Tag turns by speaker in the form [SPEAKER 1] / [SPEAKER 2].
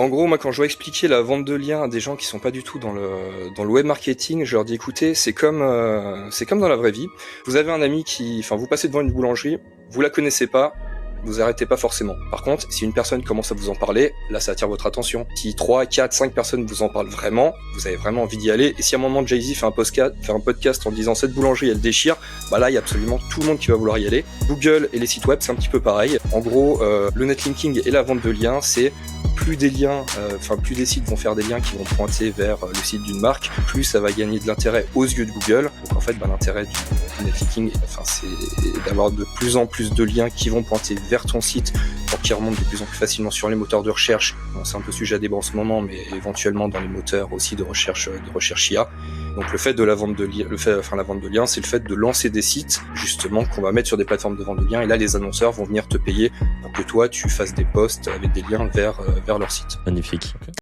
[SPEAKER 1] En gros, moi, quand je dois expliquer la vente de liens à des gens qui sont pas du tout dans le web marketing, je leur dis, écoutez, c'est comme dans la vraie vie. Vous avez un ami vous passez devant une boulangerie, vous la connaissez pas, vous arrêtez pas forcément. Par contre, si une personne commence à vous en parler, là, ça attire votre attention. Si 3, 4, 5 personnes vous en parlent vraiment, vous avez vraiment envie d'y aller. Et si à un moment Jay-Z fait un podcast en disant cette boulangerie, elle déchire, bah là, il y a absolument tout le monde qui va vouloir y aller. Google et les sites web, c'est un petit peu pareil. En gros, le netlinking et la vente de liens, c'est plus des sites vont faire des liens qui vont pointer vers le site d'une marque, plus ça va gagner de l'intérêt aux yeux de Google. Donc en fait, l'intérêt du netlinking, c'est d'avoir de plus en plus de liens qui vont pointer vers ton site pour qu'ils remontent de plus en plus facilement sur les moteurs de recherche. Bon, c'est un peu sujet à débat en ce moment, mais éventuellement dans les moteurs aussi de recherche IA. Donc le fait de la vente de liens, c'est le fait de lancer des sites justement qu'on va mettre sur des plateformes de vente de liens, et là les annonceurs vont venir te payer pour que toi tu fasses des posts avec des liens vers leur site.
[SPEAKER 2] Magnifique.